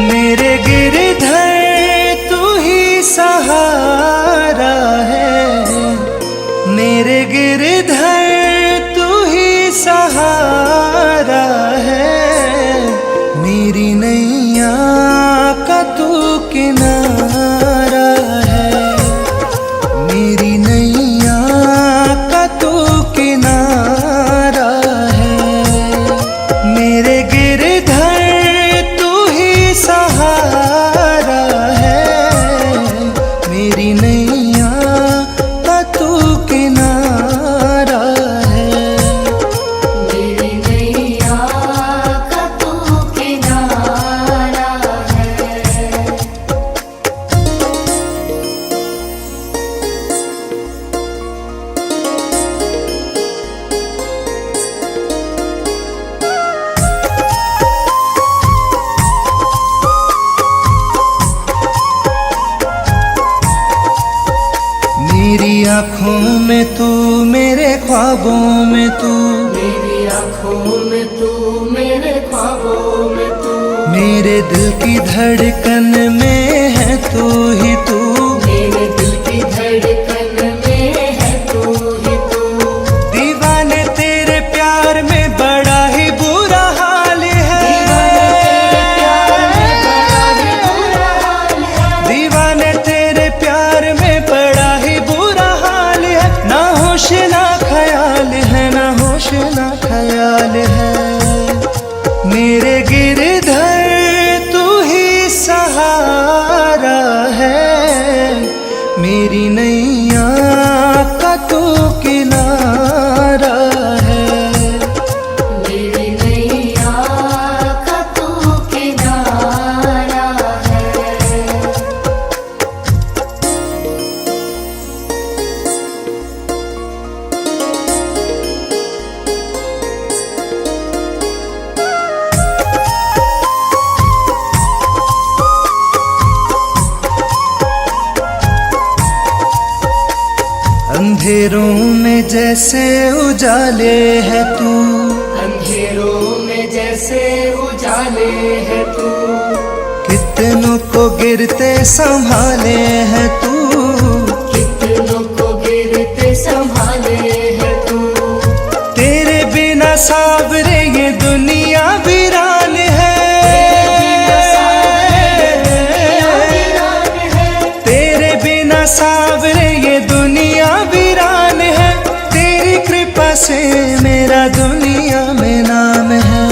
मेरे गिरधर तू ही सहारा है, मेरे गिरधर तू ही सहारा है। मेरी नैया का तू किनारा है, मेरी नैया का तू किनारा है। मेरे गिरधर तू ही सहारा है, मेरी नैया का तू किनारा है। मेरी नैया का तू किनारा है। मेरी आँखों में तू, मेरे ख्वाबों में तू, मेरी आँखों में तू, मेरे ख्वाबों में तू, मेरे दिल की धड़कन में है तू ही तू। मेरे दिल की धड़कन में है तू ही तू। दीवाने तेरे प्यार में बड़ा ही बुरा हाल है, दीवाने तेरे प्यार में बड़ा ही बुरा हाल है। ना होश ना ख्याल है, ना होश ना ख्याल है। मेरे गिरधर तू ही सहारा है, मेरी नैया का तू किनारा है। मेरी नैया का तू किनारा है। अंधेरों में जैसे उजाले है तू, अंधेरों में जैसे उजाले है तू, कितनों को गिरते संभाले है तू। कितनों को गिरते संभाले है तू। तेरे बिना सावरे ये दुनिया वीरान है, तेरे बिना सावरे ये दुनिया वीरान है। तेरी कृपा से मेरा दुनिया में नाम है।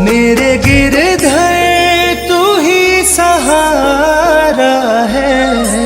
मेरे गिरधर तू ही सहारा है,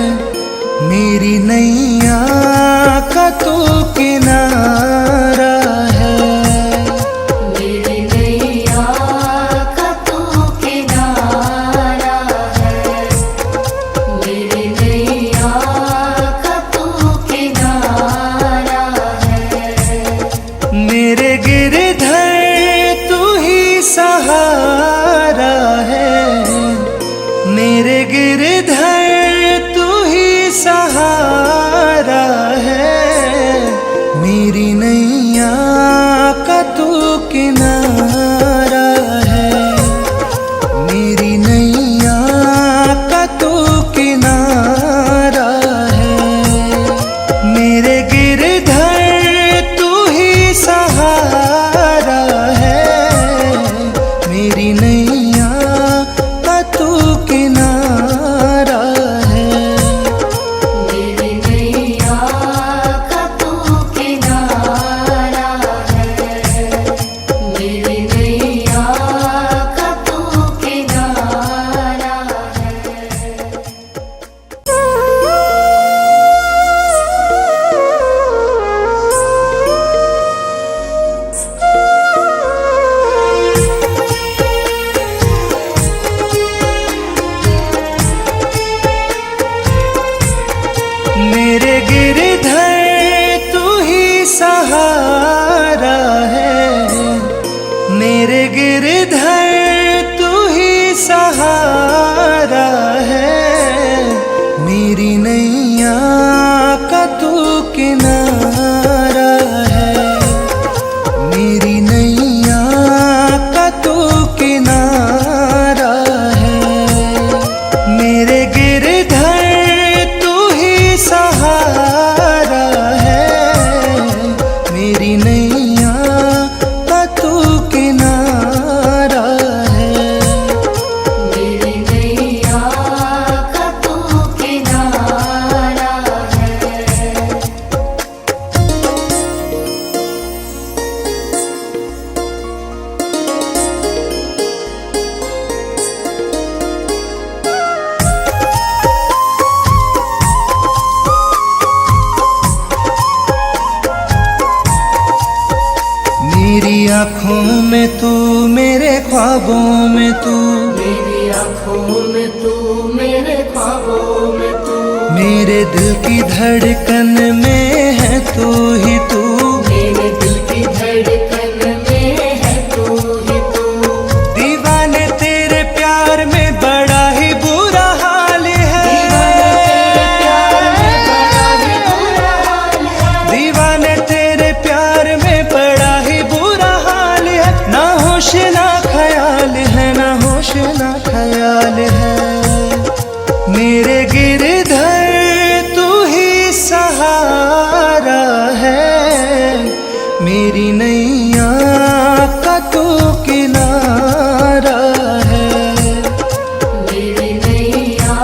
ख्वाबों में तू, मेरी आँखों में तू, मेरे ख्वाबों में तू, मेरे दिल की धड़कन में है तू ही तू, मेरे दिल की धड़कन में है तू ही तू। दीवाने तेरे प्यार में बड़ा ही बुरा हाल है, दीवाने तेरे प्यार में बड़ा ही बुरा हाल है, ना होश ना ख्याल है, ना होश ना ख्याल है। मेरे गिरधर तू ही सहारा है, मेरी नैया का तू किनारा है, मेरी नैया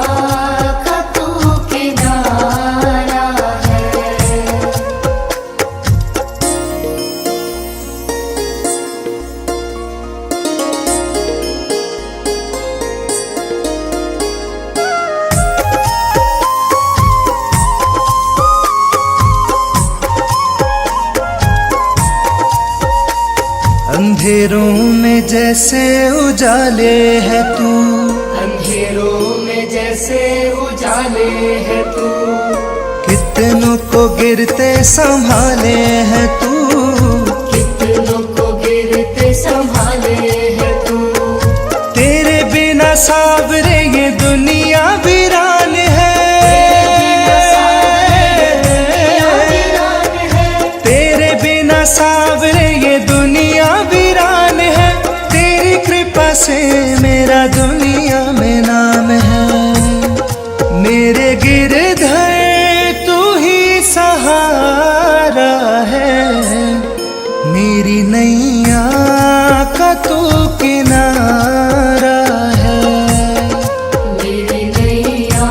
का तू किनारा है। अंधेरों में जैसे उजाले है तू, अंधेरों में जैसे उजाले है तू, कितनों को गिरते संभाले है तू, कितनों को गिरते संभाले है तू। तेरे बिना सावरे ये दुनिया वीरान है, तेरे बिना सावरे ये दुनिया वीरान है, तेरी कृपा से मेरा दुनिया में नाम है। मेरे गिरधर तू ही सहारा है, मेरी नैया का तू किनारा है, मेरी नैया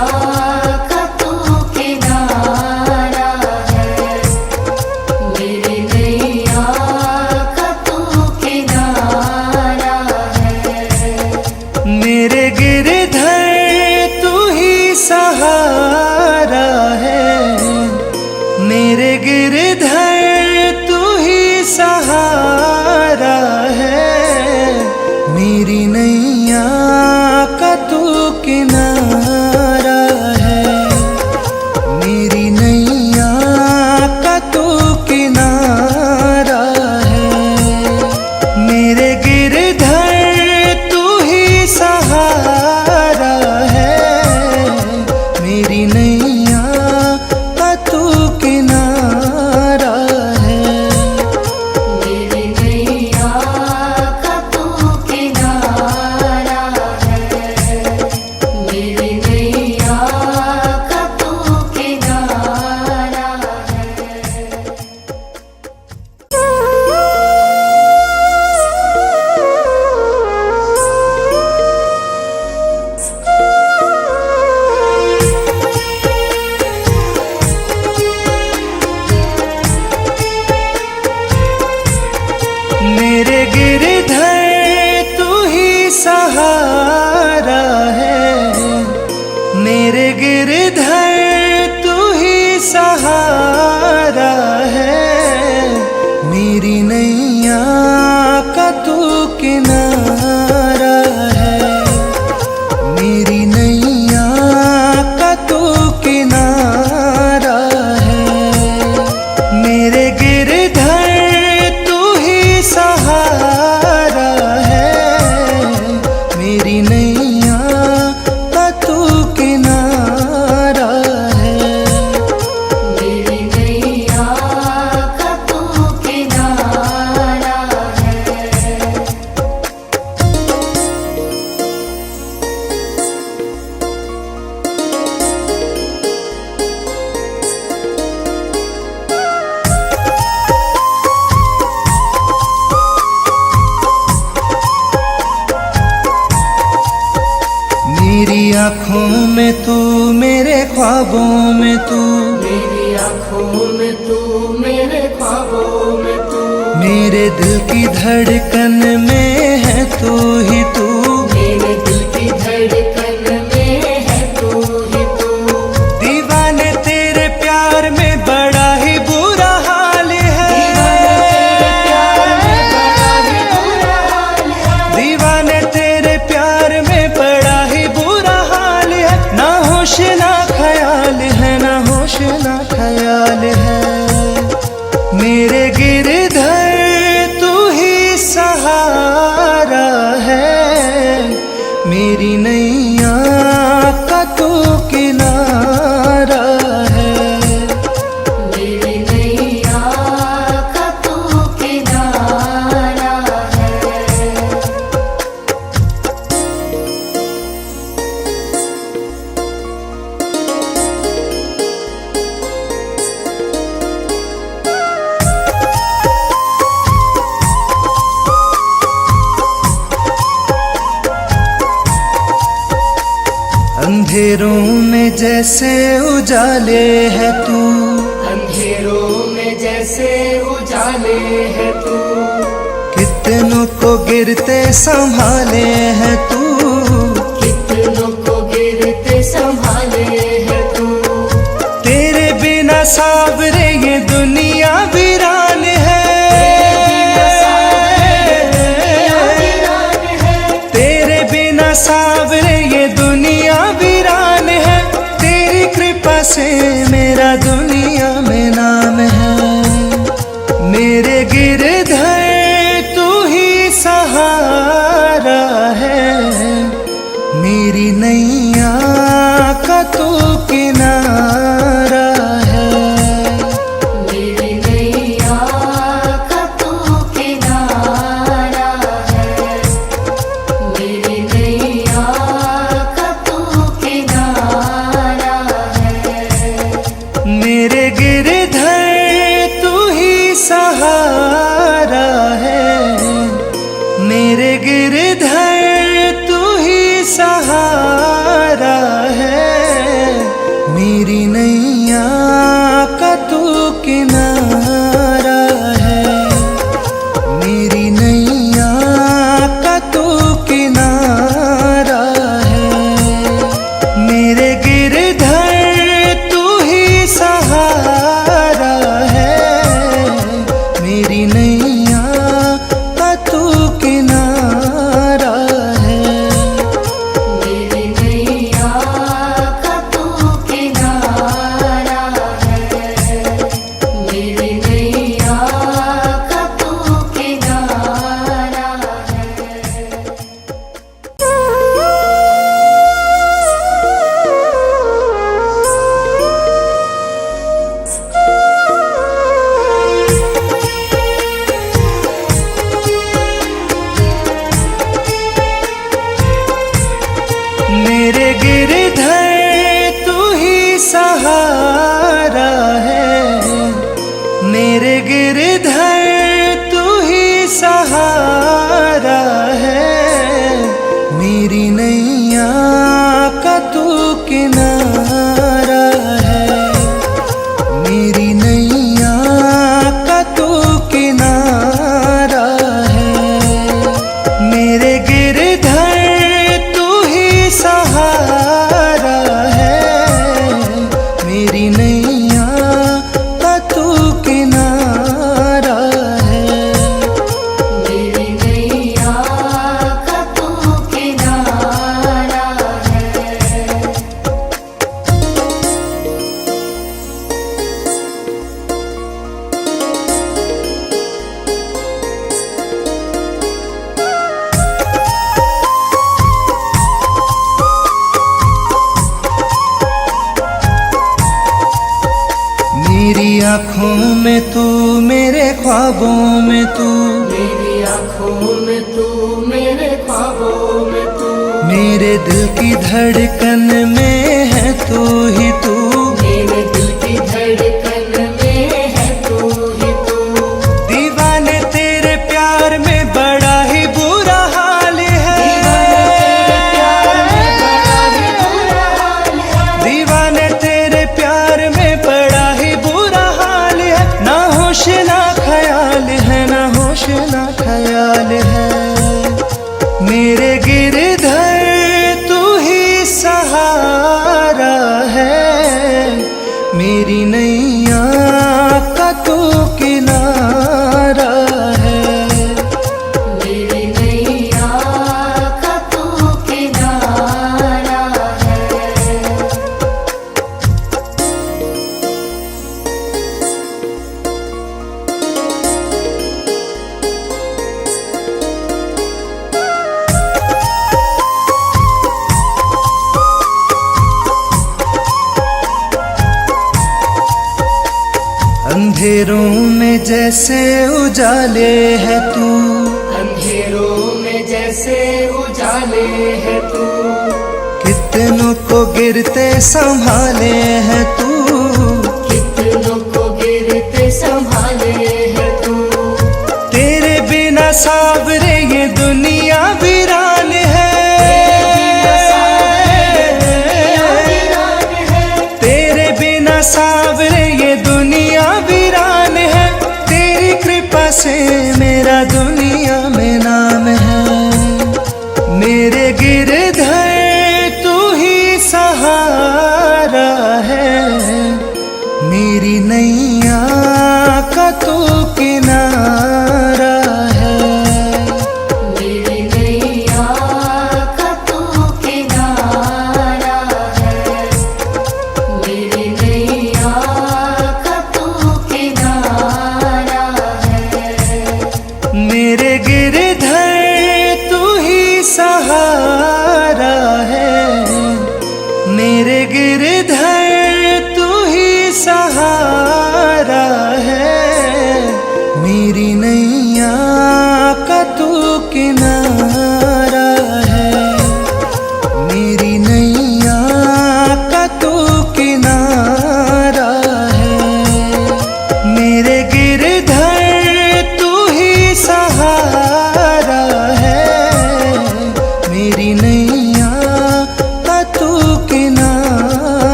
का तू किनारा है, मेरी नैया का तू किनारा है। मेरे गिरधर तू ही सहारा है, मेरे गिरधर तू ही सहारा है, मेरी नैया का तू किनारा है, मेरी नैया का तू किनारा है, मेरे गिरधर तू ही सहारा है, मेरी नैया का तू किनारा है, मेरी नैया का तू किनारा है, मेरी नैया का तू किनारा मेरे गिरधर तू ही सहारा है, मेरे गिरधर तू ही सहारा है, मेरी नैया का तू किनारा है, मेरी नैया का तू किनारा है, मेरे गिरधर तू ही सहारा है, मेरी नैया का तू किनारा है, मेरी नैया का तू किनारा है। मेरी आँखों में तू, मेरे ख्वाबों में तू, मेरी आँखों में तू, मेरे ख्वाबों में तू, मेरे दिल की धड़कन में है तू ही तू, मेरे दिल की धड़कन में है तू ही तू। दीवाने तेरे प्यार में बड़ा ही बुरा हाल है, दीवाने तेरे प्यार में बड़ा ही बुरा हाल है, दीवाने अंधेरों में जैसे उजाले है तू, अंधेरों में जैसे उजाले है तू, कितनों को गिरते संभाले है तू, कितनों को गिरते संभाले है तू। तेरे बिना सावरे ये दुनिया वीरान है, तेरे बिना सावरे ये दुनिया वीरान है। तेरी कृपा से मेरा दुनिया में नाम है, मेरे गिरधर तू ही सहारा है, मेरी नैया का तू किनारा है, मेरी नैया का तू किनारा है, मेरी नैया का तू किनारा है। मेरे गिरधर तू ही सहारा है, मेरे गिरधर तू ही सहारा है, मेरी नैया का तू किनारा है, मेरी नैया का तू किनारा है, मेरे गिरधर तू ही सहारा है, मेरी नैया का तू किनारा है। मेरी नैया का तू किनारा है, मेरी नैया का तू किनारा मेरे गिरधर तू ही सहारा है, मेरे गिरधर तू ही सहारा है, मेरी नैया का तू किनारा है, मेरी नैया का तू किनारा है, मेरे गिरधर तू ही सहारा है, मेरी नैया का तू किनारा है, मेरी नैया का तू किनारा है। मेरी आँखों में तू, मेरे ख्वाबों में तू, मेरी आँखों में तू, मेरे ख्वाबों में तू, मेरे दिल की धड़कन में है तू ही तू, मेरे दिल की धड़कन में है तू ही तू। दीवाने तेरे प्यार में बड़ा ही बुरा हाल है, दीवाने तेरे प्यार में बड़ा ही बुरा हाल है, ना होश ना ख्याल है, ना होश ना ख्याल है, मेरे गिरधर तू ही सहारा है, मेरी नैया का तू किनारा है, मेरी नैया का तू किनारा है। अंधेरों में जैसे उजाले है तू, अंधेरों में जैसे उजाले है तू, कितनों को गिरते संभाले है तू, कितनों को गिरते संभाले है तू। तेरे बिना सावरे ये दुनिया वीरान है, दुनिया में नाम है। मेरे गिरे